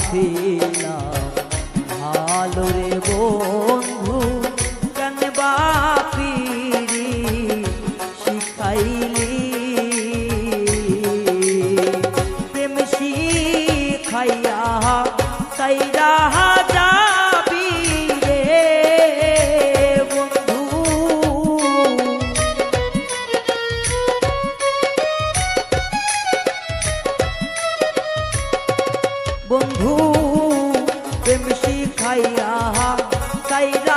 ছিলাম ভালো রে বন্ধু, কেন বা পিরি শিখাইলি, প্রেম শিখাইয়া সাইরা যাবি রে বন্ধু। বন্ধু প্রেম শিখাইয়া সাইরা